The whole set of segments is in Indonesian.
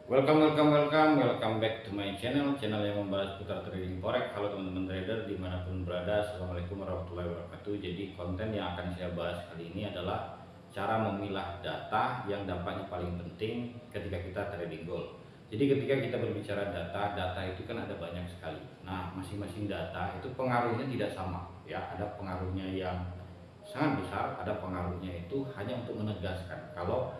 Welcome back to my channel yang membahas putar trading forex. Halo teman-teman trader dimanapun berada, assalamualaikum warahmatullahi wabarakatuh. Jadi konten yang akan saya bahas kali ini adalah cara memilah data yang dampaknya paling penting ketika kita trading gold. Jadi ketika kita berbicara data itu kan ada banyak sekali. Nah, masing-masing data itu pengaruhnya tidak sama ya. Ada pengaruhnya yang sangat besar, ada pengaruhnya itu hanya untuk menegaskan kalau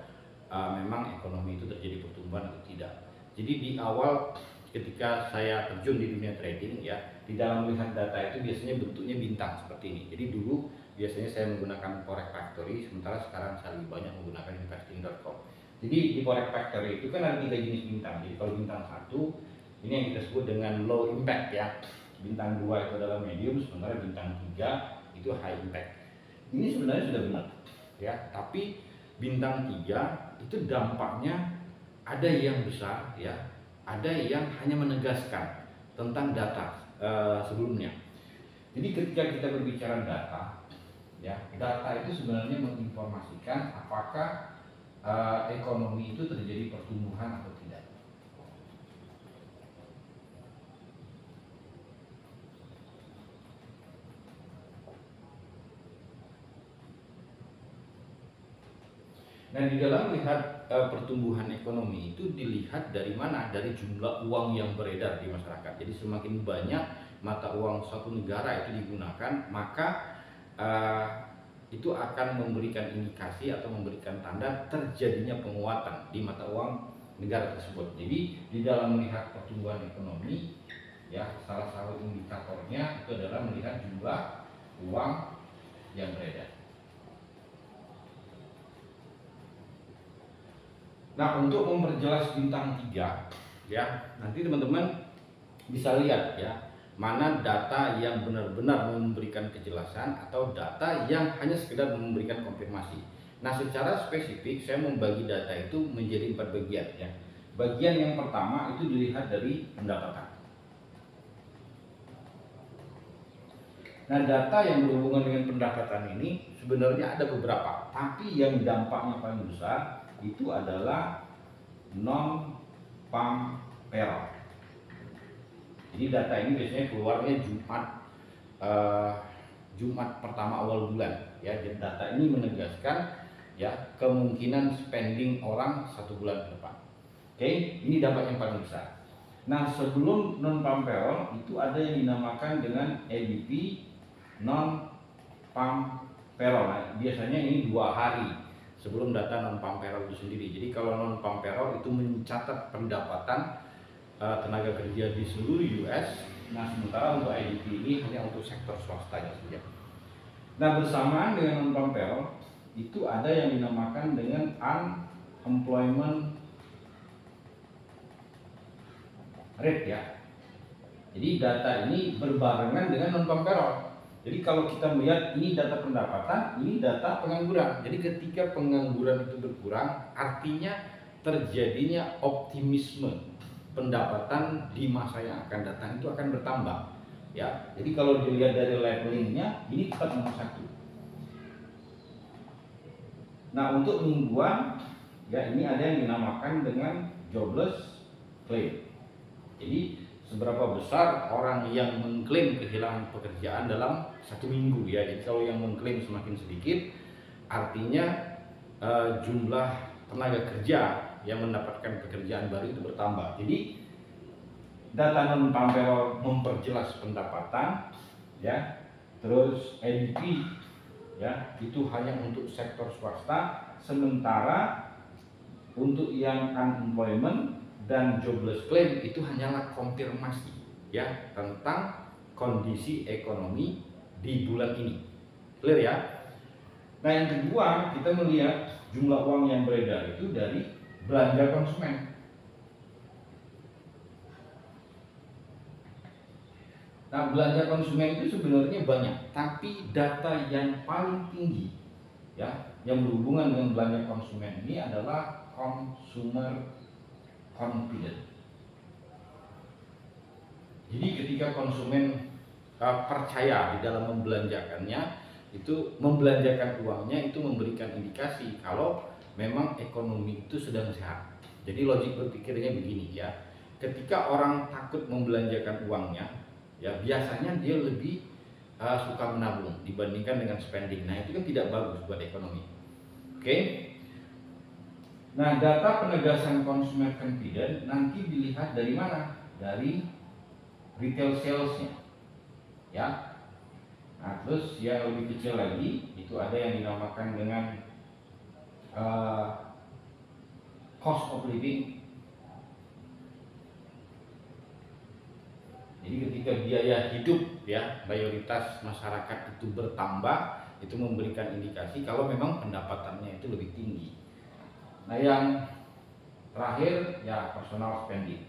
memang ekonomi itu terjadi pertumbuhan atau tidak. Jadi di awal ketika saya terjun di dunia trading ya, di dalam melihat data itu biasanya bentuknya bintang seperti ini. Jadi dulu biasanya saya menggunakan Forex Factory, sementara sekarang saya lebih banyak menggunakan investing.com. Jadi di Forex Factory itu kan ada 3 jenis bintang. Jadi kalau bintang 1 ini yang kita sebut dengan low impact ya. Bintang 2 itu adalah medium, sementara bintang 3 itu high impact. Ini sebenarnya sudah benar ya, tapi bintang 3 itu dampaknya ada yang besar ya, ada yang hanya menegaskan tentang data sebelumnya. Jadi ketika kita berbicara data ya, data itu sebenarnya menginformasikan apakah ekonomi itu terjadi pertumbuhan atau tidak. Nah, di dalam melihat pertumbuhan ekonomi itu dilihat dari mana? Dari jumlah uang yang beredar di masyarakat. Jadi semakin banyak mata uang suatu negara itu digunakan, maka itu akan memberikan indikasi atau memberikan tanda terjadinya penguatan di mata uang negara tersebut. Jadi di dalam melihat pertumbuhan ekonomi, ya salah satu indikatornya itu adalah melihat jumlah uang yang beredar. Nah, untuk memperjelas bintang 3 ya, nanti teman-teman bisa lihat ya, mana data yang benar-benar memberikan kejelasan atau data yang hanya sekedar memberikan konfirmasi. Nah, secara spesifik saya membagi data itu menjadi 4 bagian ya. Bagian yang pertama itu dilihat dari pendapatan. Nah, data yang berhubungan dengan pendapatan ini sebenarnya ada beberapa, tapi yang dampaknya paling besar itu adalah non-farm payroll. Jadi data ini biasanya keluarnya Jumat pertama awal bulan ya. Jadi data ini menegaskan ya kemungkinan spending orang 1 bulan ke depan. Oke, ini dampak yang paling besar. Nah, sebelum non-farm payroll itu ada yang dinamakan dengan ADP non-farm payroll. Nah, biasanya ini 2 hari sebelum data non-farm payroll itu sendiri. Jadi kalau non-farm payroll itu mencatat pendapatan tenaga kerja di seluruh US. Nah, sementara untuk IDP ini hanya untuk sektor swastanya saja. Nah, bersamaan dengan non-farm payroll itu ada yang dinamakan dengan unemployment rate ya. Jadi data ini berbarengan dengan non-farm payroll. Jadi kalau kita melihat ini data pendapatan, ini data pengangguran. Jadi ketika pengangguran itu berkurang, artinya terjadinya optimisme pendapatan di masa yang akan datang itu akan bertambah. Ya, jadi kalau dilihat dari labelingnya, ini tetap nomor 1. Nah, untuk mingguan, ya ini ada yang dinamakan dengan jobless claim. Jadi seberapa besar orang yang mengklaim kehilangan pekerjaan dalam 1 minggu ya. Jadi kalau yang mengklaim semakin sedikit, artinya jumlah tenaga kerja yang mendapatkan pekerjaan baru itu bertambah. Jadi data non-farm payroll memperjelas pendapatan ya. Terus ADP ya, itu hanya untuk sektor swasta, sementara untuk yang unemployment dan jobless claim itu hanyalah konfirmasi ya tentang kondisi ekonomi di bulan ini. Clear ya? Nah, yang kedua kita melihat jumlah uang yang beredar itu dari belanja konsumen. Nah, belanja konsumen itu sebenarnya banyak, tapi data yang paling tinggi ya yang berhubungan dengan belanja konsumen ini adalah consumer confident. Jadi ketika konsumen percaya di dalam membelanjakannya, itu membelanjakan uangnya itu memberikan indikasi kalau memang ekonomi itu sedang sehat. Jadi logik berpikirnya begini ya, ketika orang takut membelanjakan uangnya, ya biasanya dia lebih suka menabung dibandingkan dengan spending. Nah itu kan tidak bagus buat ekonomi. Oke. Nah data penegasan consumer confidence nanti dilihat dari mana? Dari retail salesnya, ya. Nah terus yang lebih kecil lagi itu ada yang dinamakan dengan cost of living. Jadi ketika biaya hidup ya mayoritas masyarakat itu bertambah, itu memberikan indikasi kalau memang pendapatannya itu lebih tinggi. Nah yang terakhir ya personal spending.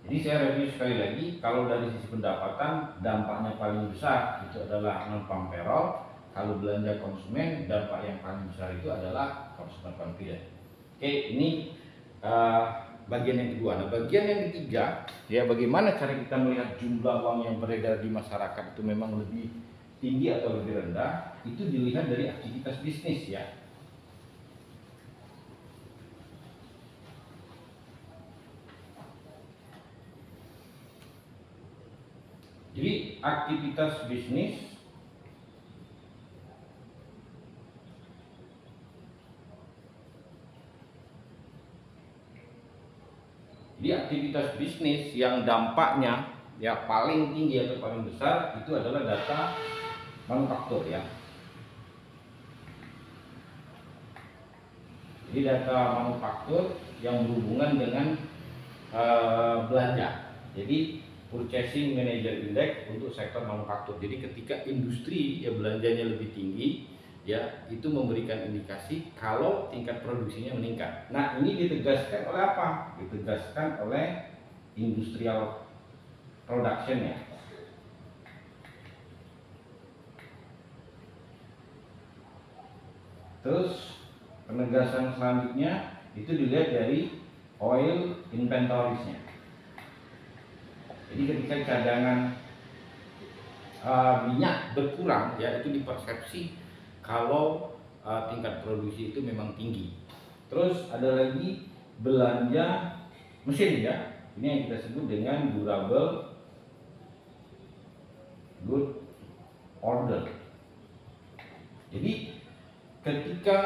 Jadi saya review sekali lagi, kalau dari sisi pendapatan dampaknya paling besar itu adalah non-farm payroll. Kalau belanja konsumen, dampak yang paling besar itu adalah consumer confidence. Oke, ini bagian yang kedua. Nah, bagian yang ketiga, ya bagaimana cara kita melihat jumlah uang yang beredar di masyarakat itu memang lebih tinggi atau lebih rendah, itu dilihat dari aktivitas bisnis ya. Jadi aktivitas bisnis yang dampaknya ya paling tinggi atau paling besar itu adalah data manufaktur ya. Jadi data manufaktur yang berhubungan dengan belanja. Jadi Purchasing Manager Index untuk sektor manufaktur. Jadi ketika industri ya belanjanya lebih tinggi, ya itu memberikan indikasi kalau tingkat produksinya meningkat. Nah ini ditegaskan oleh apa? Ditegaskan oleh industrial production ya. Terus penegasan selanjutnya itu dilihat dari oil inventoriesnya. Jadi ketika cadangan minyak berkurang ya itu dipersepsi kalau tingkat produksi itu memang tinggi. Terus ada lagi belanja mesin ya. Ini yang kita sebut dengan durable good order. Jadi ketika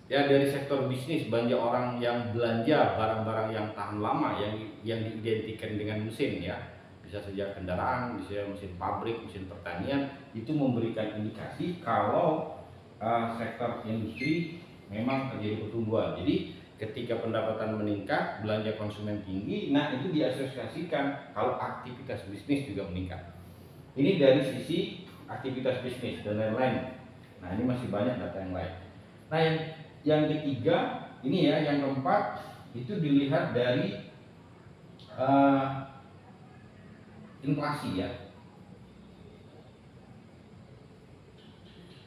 ya dari sektor bisnis banyak orang yang belanja barang-barang yang tahan lama yang diidentikan dengan mesin ya, bisa saja kendaraan, bisa mesin pabrik, mesin pertanian, itu memberikan indikasi kalau sektor industri memang terjadi pertumbuhan. Jadi ketika pendapatan meningkat, belanja konsumen tinggi, nah itu diasosiasikan kalau aktivitas bisnis juga meningkat. Ini dari sisi aktivitas bisnis dan lain-lain. Nah ini masih banyak data yang lain. Nah yang ketiga ini ya, yang keempat itu dilihat dari inflasi ya.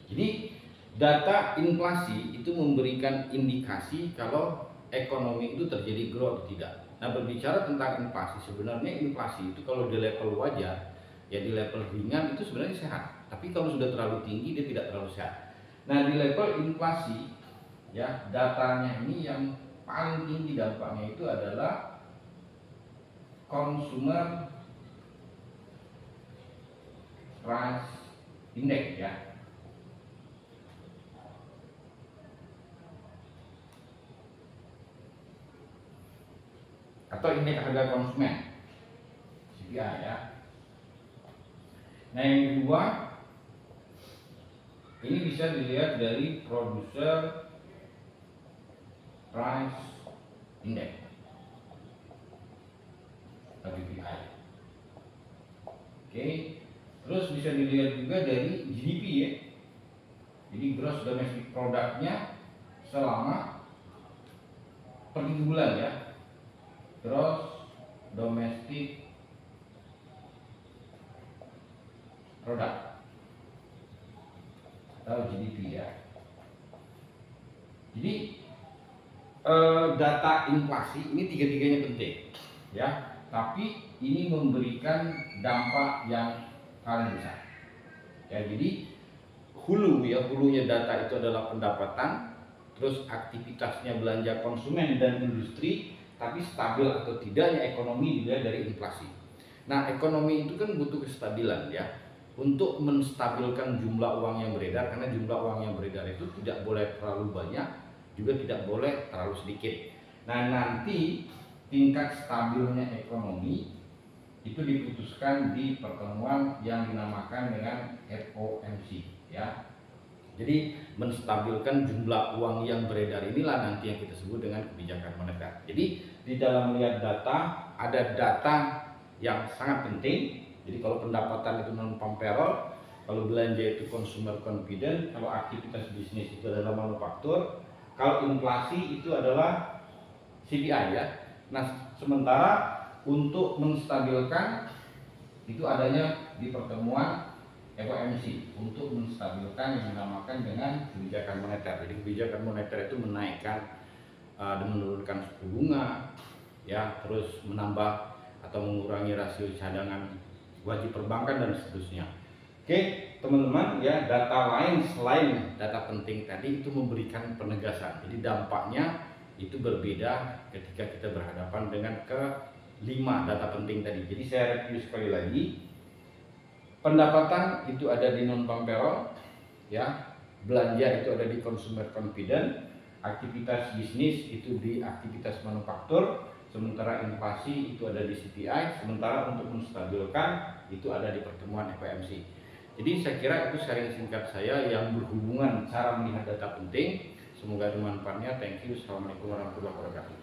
Jadi data inflasi itu memberikan indikasi kalau ekonomi itu terjadi growth atau tidak. Nah berbicara tentang inflasi, sebenarnya inflasi itu kalau di level wajar ya, di level ringan itu sebenarnya sehat. Tapi kalau sudah terlalu tinggi dia tidak terlalu sehat. Nah di level inflasi ya, datanya ini yang paling tinggi dampaknya itu adalah consumer price index ya. Atau indeks harga konsumen CPI ya. Nah yang kedua ini bisa dilihat dari producer price index PPI. Oke, terus bisa dilihat juga dari GDP ya. Jadi gross domestic produknya selama per 3 bulan ya. Gross domestic product atau GDP ya. Jadi data inflasi ini tiga-tiganya penting ya, tapi ini memberikan dampak yang paling besar ya. Jadi hulu ya, hulunya data itu adalah pendapatan, terus aktivitasnya belanja konsumen dan industri, tapi stabil atau tidaknya ekonomi dilihat dari inflasi. Nah, ekonomi itu kan butuh kestabilan ya, untuk menstabilkan jumlah uang yang beredar, karena jumlah uang yang beredar itu tidak boleh terlalu banyak, juga tidak boleh terlalu sedikit. Nah, nanti tingkat stabilnya ekonomi itu diputuskan di pertemuan yang dinamakan dengan FOMC ya. Jadi menstabilkan jumlah uang yang beredar inilah nanti yang kita sebut dengan kebijakan moneter. Jadi di dalam melihat data, ada data yang sangat penting. Jadi kalau pendapatan itu non farm payroll, kalau belanja itu consumer confidence, kalau aktivitas bisnis itu adalah manufaktur, kalau inflasi itu adalah CPI ya. Nah, sementara untuk menstabilkan itu adanya di pertemuan FOMC untuk menstabilkan yang dinamakan dengan kebijakan moneter. Jadi kebijakan moneter itu menaikkan dan menurunkan suku bunga, ya, terus menambah atau mengurangi rasio cadangan wajib perbankan dan seterusnya. Oke, teman-teman, ya, data lain selain data penting tadi itu memberikan penegasan. Jadi dampaknya itu berbeda ketika kita berhadapan dengan kelima data penting tadi. Jadi saya review sekali lagi. Pendapatan itu ada di non farm payroll, ya. Belanja itu ada di consumer confidence, aktivitas bisnis itu di aktivitas manufaktur, sementara inflasi itu ada di CPI, sementara untuk menstabilkan itu ada di pertemuan FOMC. Jadi saya kira itu sharing singkat saya yang berhubungan cara melihat data penting. Semoga bermanfaatnya. Thank you. Assalamualaikum warahmatullahi wabarakatuh.